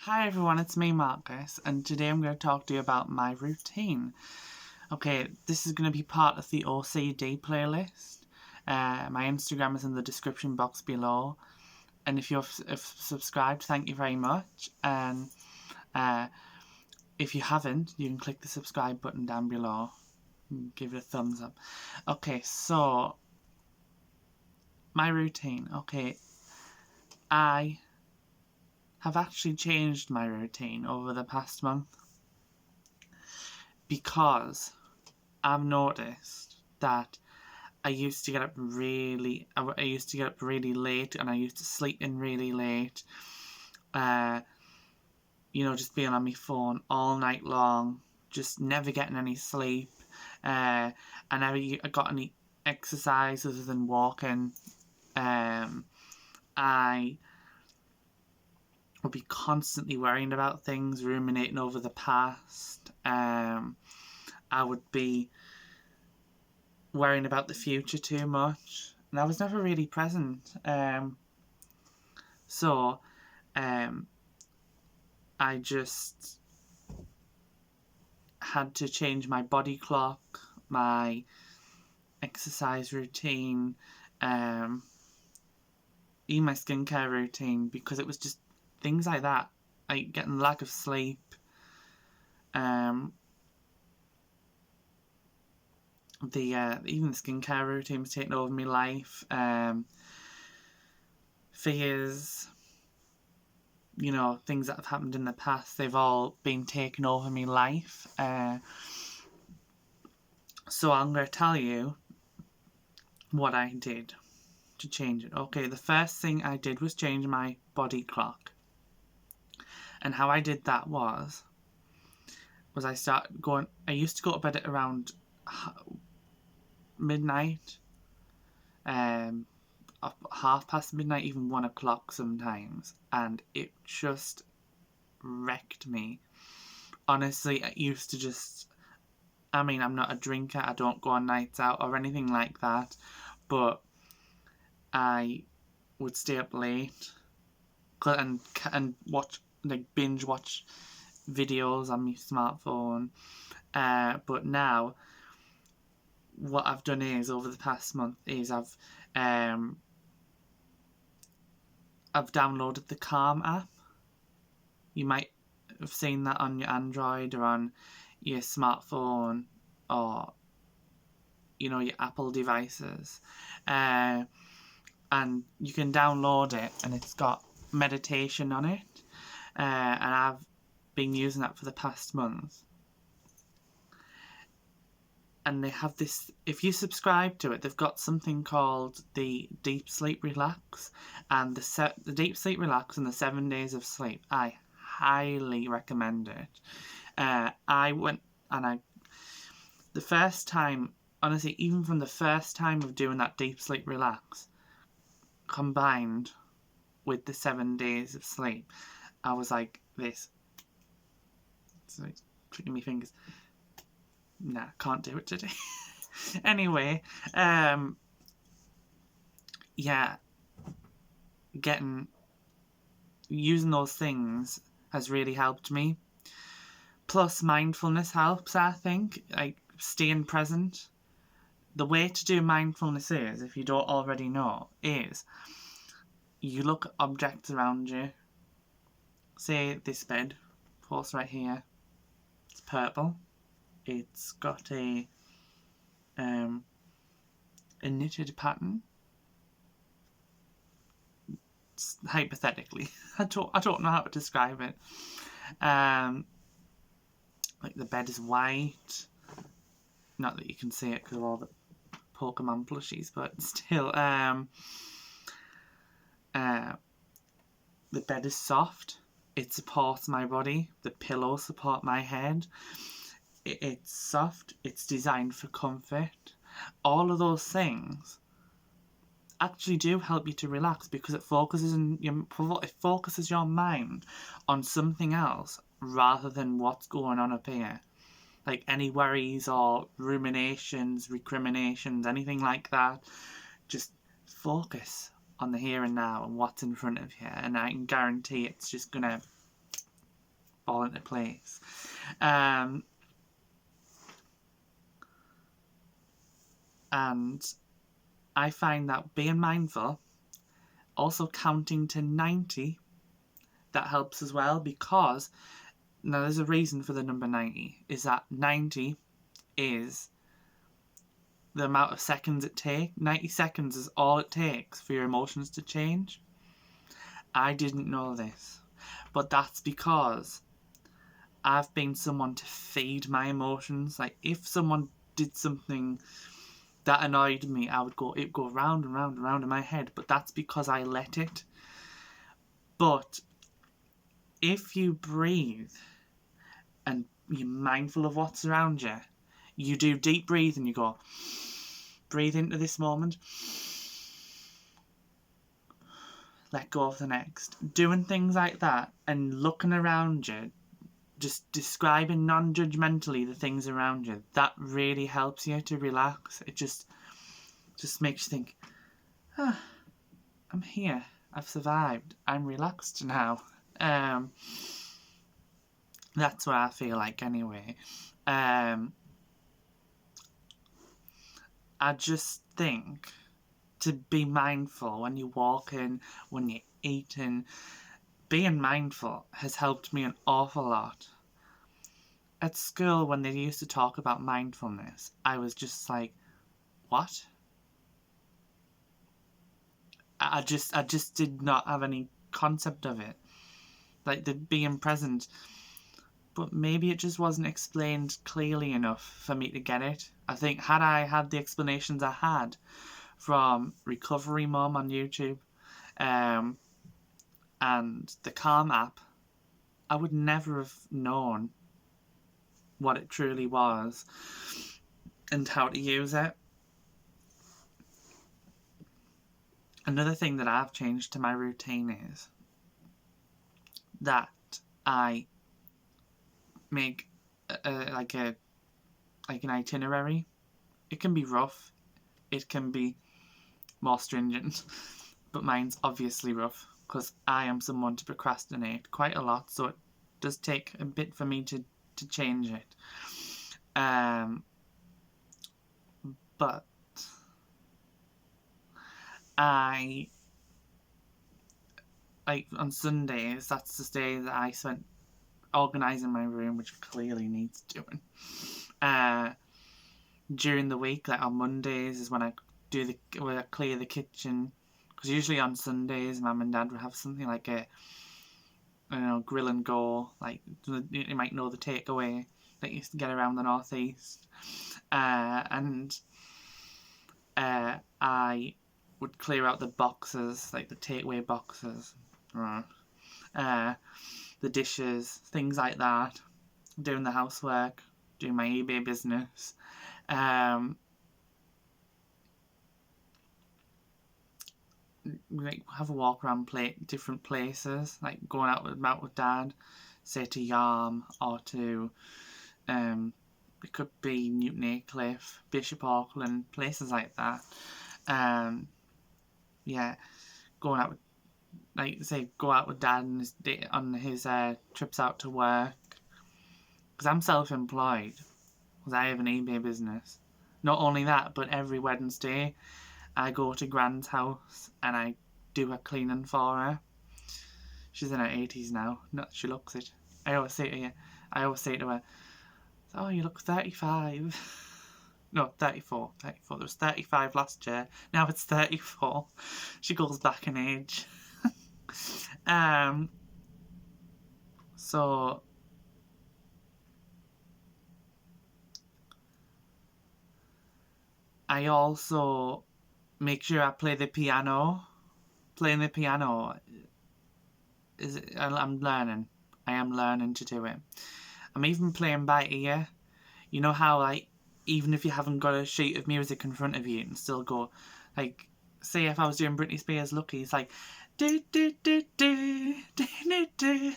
Hi everyone, it's me Marcus, and today I'm going to talk to you about my routine. Okay, this is going to be part of the OCD playlist. My Instagram is in the description box below, and if if subscribed, thank you very much. And if you haven't, you can click the subscribe button down below and give it a thumbs up. Okay, so my routine. Okay, I have actually changed my routine over the past month because I've noticed that I used to get up really late, and I used to sleep in really late. Just being on my phone all night long, just never getting any sleep. I never got any exercise other than walking. I would be constantly worrying about things, ruminating over the past. I would be worrying about the future too much, and I was never really present. So I just had to change my body clock, my exercise routine, even my skincare routine, because it was just things like that, like getting lack of sleep, even the skincare routine was taking over my life. Fears, things that have happened in the past, they've all been taken over my life. So I'm going to tell you what I did to change it. Okay, the first thing I did was change my body clock. And how I did that was I used to go to bed at around midnight, half past midnight, even 1 o'clock sometimes, and it just wrecked me. Honestly, it used to just, I'm not a drinker, I don't go on nights out or anything like that, but I would stay up late and binge watch videos on my smartphone. But now, what I've done is, over the past month, is I've downloaded the Calm app. You might have seen that on your Android or on your smartphone, or your Apple devices, and you can download it, and it's got meditation on it, and I've been using that for the past month. And they have this, if you subscribe to it, they've got something called the Deep Sleep Relax, and the Deep Sleep Relax and the 7 Days of Sleep. I highly recommend it. I went, and the first time, honestly, even from the first time of doing that Deep Sleep Relax, combined with the 7 days of sleep, I was like this. It's like tricking my fingers. Nah, can't do it today. Anyway, yeah, using those things has really helped me. Plus, mindfulness helps, I think, like staying present. The way to do mindfulness is, if you don't already know, is you look at objects around you. Say this bed, pause right here. It's purple. It's got a knitted pattern. Hypothetically, I don't know how to describe it. Like the bed is white. Not that you can see it because of all the Pokemon plushies, but still. The bed is soft. It supports my body. The pillows support my head. It's soft. It's designed for comfort. All of those things actually do help you to relax, because it focuses your mind on something else rather than what's going on up here. Like any worries or ruminations, recriminations, anything like that. Just focus on the here and now and what's in front of you, and I can guarantee it's just gonna fall into place. And I find that being mindful, also counting to 90, that helps as well, because now there's a reason for the number 90, is that 90 is the amount of seconds it takes. 90 seconds is all it takes for your emotions to change. I didn't know this, but that's because I've been someone to feed my emotions. Like, if someone did something that annoyed me, it'd go round and round and round in my head, but that's because I let it. But if you breathe and you're mindful of what's around you, you do deep breathing, you go, breathe into this moment, let go of the next. Doing things like that and looking around you, just describing non-judgmentally the things around you, that really helps you to relax. It just makes you think, I'm here, I've survived, I'm relaxed now. That's what I feel like anyway. I just think to be mindful when you're walking, when you're eating, being mindful has helped me an awful lot. At school, when they used to talk about mindfulness, I was just like, what? I just did not have any concept of it. Like, the being present. But maybe it just wasn't explained clearly enough for me to get it. I think had I had the explanations I had from Recovery Mum on YouTube, and the Calm app, I would never have known what it truly was and how to use it. Another thing that I've changed to my routine is that I make like an itinerary. It can be rough, it can be more stringent, but mine's obviously rough because I am someone to procrastinate quite a lot, so it does take a bit for me to change it. But I, like, on Sundays, that's the day that I spent organising my room, which clearly needs doing. During the week, like on Mondays, is when I clear the kitchen, because usually on Sundays, Mum and Dad would have something like a, grill and go, like, you might know, the takeaway that used to get around the northeast, and I would clear out the boxes, like the takeaway boxes, the dishes, things like that, doing the housework, doing my eBay business. Like, have a walk around different places, like going out with Dad, say to Yarm, or to it could be Newton Aycliffe, Bishop Auckland, places like that. Going out with, like, say, go out with Dad on his trips out to work, because I'm self-employed, because I have an eBay business. Not only that, but every Wednesday I go to Grand's house and I do her cleaning for her. She's in her 80s now. Not she looks it. I always say to her, oh, you look 35. No, 34. There was 35 last year. Now it's 34. She goes back in age. So I also make sure I play the piano. Playing the piano I'm learning. I am learning to do it. I'm even playing by ear. You know how, like, even if you haven't got a sheet of music in front of you, you can still go, like, say if I was doing Britney Spears' Lucky, it's like, do do do do do do do.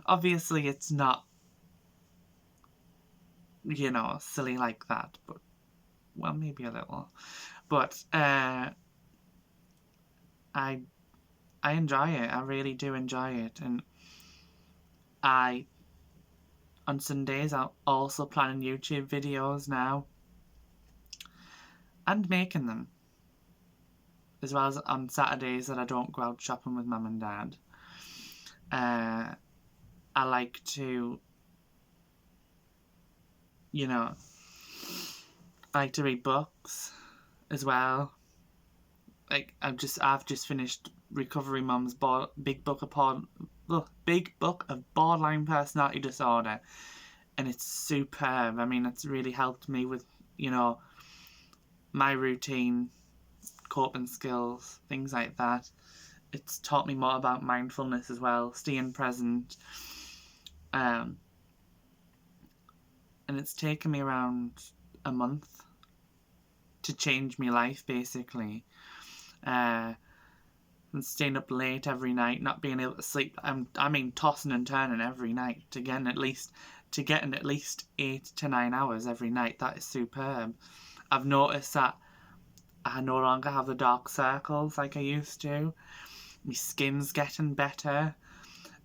Obviously it's not, silly like that, but, well, maybe a little. But I enjoy it. I really do enjoy it. And On Sundays, I'm also planning YouTube videos now and making them, as well as on Saturdays that I don't go out shopping with mum and dad. I like to, I like to read books as well. Like I've just finished Recovery Mum's Big Book of Borderline Personality Disorder, and it's superb. I mean, it's really helped me with my routine, coping skills, things like that. It's taught me more about mindfulness as well, staying present. And it's taken me around a month to change my life, basically. And staying up late every night, not being able to sleep. I mean, tossing and turning every night to get at least 8 to 9 hours every night. That is superb. I've noticed that I no longer have the dark circles like I used to. My skin's getting better.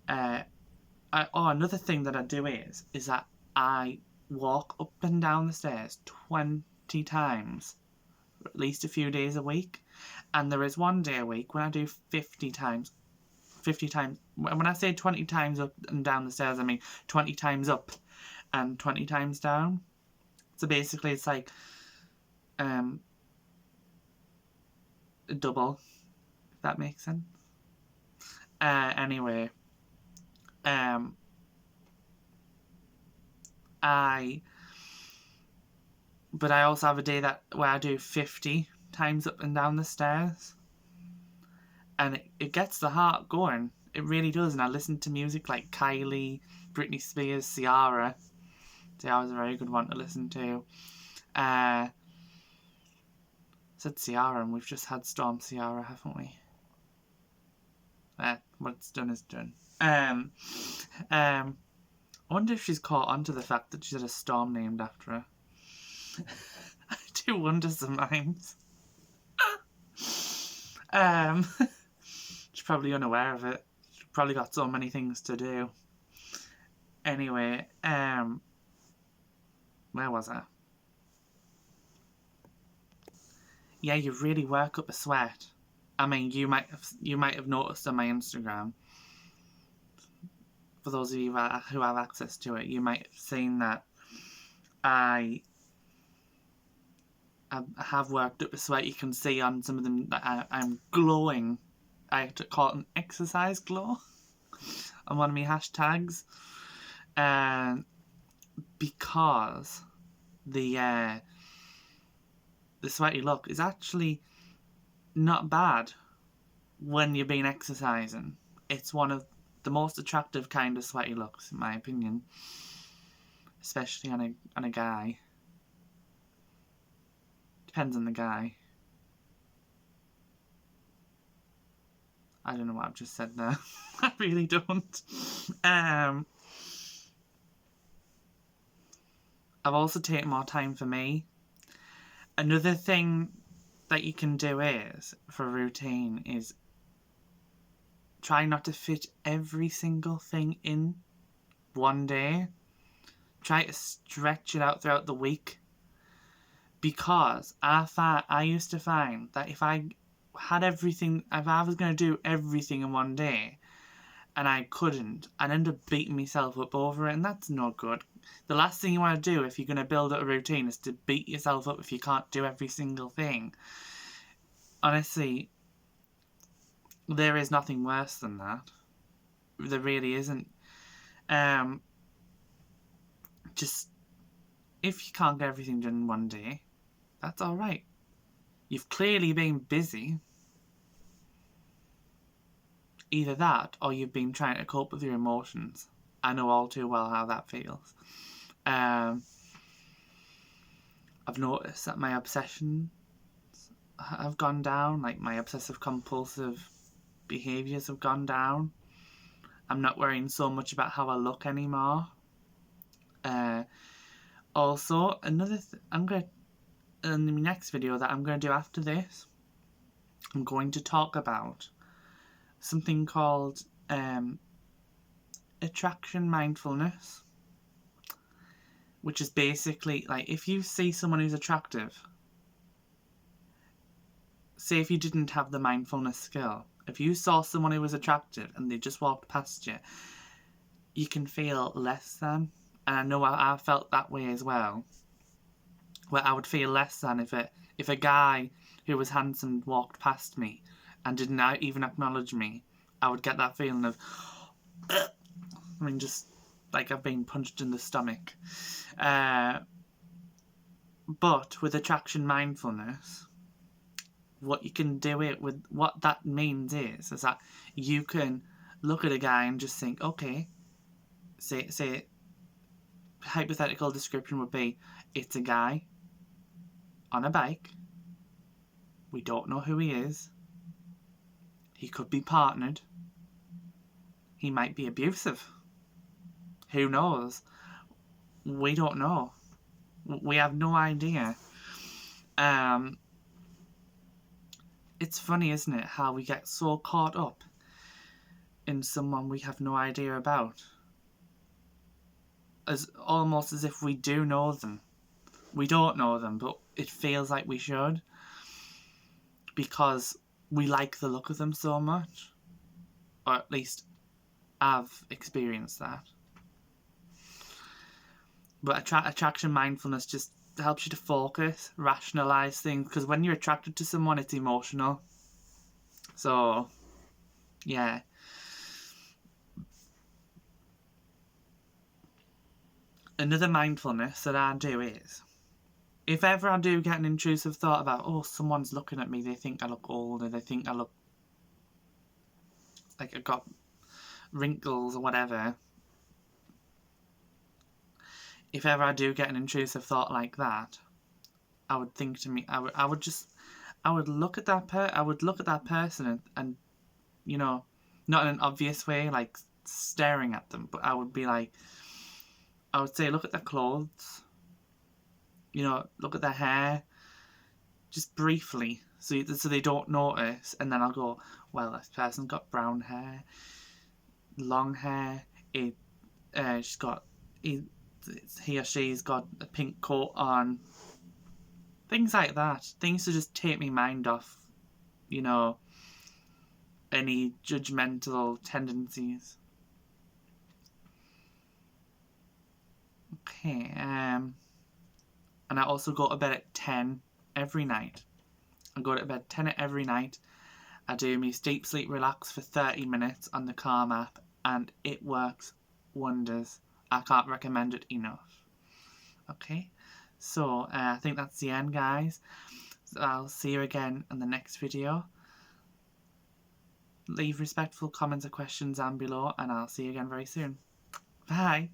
Another thing that I do is that I walk up and down the stairs 20 times, at least a few days a week. And there is one day a week when I do 50 times. 50 times. When I say 20 times up and down the stairs, I mean 20 times up and 20 times down. So basically it's like a double, if that makes sense. Anyway, I also have a day where I do 50 times up and down the stairs, and it gets the heart going. It really does. And I listen to music like Kylie, Britney Spears, Ciara's a very good one to listen to. Said Ciara, and we've just had Storm Ciara, haven't we? What's done is done. I wonder if she's caught on to the fact that she's had a storm named after her. I do wonder sometimes. She's probably unaware of it. She's probably got so many things to do. Anyway, where was I? Yeah, you really work up a sweat. I mean, you might have noticed on my Instagram. For those of you who have access to it, you might have seen that I have worked up a sweat. You can see on some of them that I'm glowing. I have to call it an exercise glow on one of my hashtags. Because the sweaty look is actually not bad when you've been exercising. It's one of the most attractive kind of sweaty looks, in my opinion, especially on a guy. Depends on the guy. I don't know what I've just said there. I really don't. I've also taken more time for me. Another thing that you can do for a routine is try not to fit every single thing in one day. Try to stretch it out throughout the week. Because I used to find that if I was going to do everything in one day and I couldn't, I'd end up beating myself up over it, and that's not good. The last thing you want to do if you're going to build up a routine is to beat yourself up if you can't do every single thing. Honestly, there is nothing worse than that. There really isn't. Just, if you can't get everything done in one day, that's alright. You've clearly been busy. Either that, or you've been trying to cope with your emotions. I know all too well how that feels. I've noticed that my obsessions have gone down, like my obsessive compulsive behaviours have gone down. I'm not worrying so much about how I look anymore. Also, in the next video that I'm going to do after this, I'm going to talk about something called attraction mindfulness, which is basically like if you see someone who's attractive, say if you didn't have the mindfulness skill, if you saw someone who was attractive and they just walked past you, you can feel less than. And I know I felt that way as well, where I would feel less than if a guy who was handsome walked past me and didn't even acknowledge me. I would get that feeling of, I mean, just like I've been punched in the stomach. But with attraction mindfulness, what you can do it with, what that means is that you can look at a guy and just think, okay, say hypothetical description would be, it's a guy on a bike. We don't know who he is. He could be partnered. He might be abusive. Who knows? We don't know. We have no idea. It's funny, isn't it, how we get so caught up in someone we have no idea about. Almost as if we do know them. We don't know them, but it feels like we should. Because we like the look of them so much. Or at least I've experienced that. But attraction mindfulness just helps you to focus, rationalise things. Because when you're attracted to someone, it's emotional. So, yeah. Another mindfulness that I do is, if ever I do get an intrusive thought about, oh, someone's looking at me, they think I look old, or they think I look like I've got wrinkles or whatever. If ever I do get an intrusive thought like that, I would think to me, I would look at that person and you know, not in an obvious way, like staring at them, but I would say, look at their clothes, you know, look at their hair, just briefly, so they don't notice, and then I'll go, well, this person's got brown hair, long hair, he or she's got a pink coat on, things like that, things to just take my mind off, you know, any judgmental tendencies. Okay, and I also go to bed at 10 every night. I go to bed 10 every night. I do my deep sleep relax for 30 minutes on the Calm app, and it works wonders. I can't recommend it enough. Okay, so I think that's the end, guys. So I'll see you again in the next video. Leave respectful comments or questions down below, and I'll see you again very soon. Bye!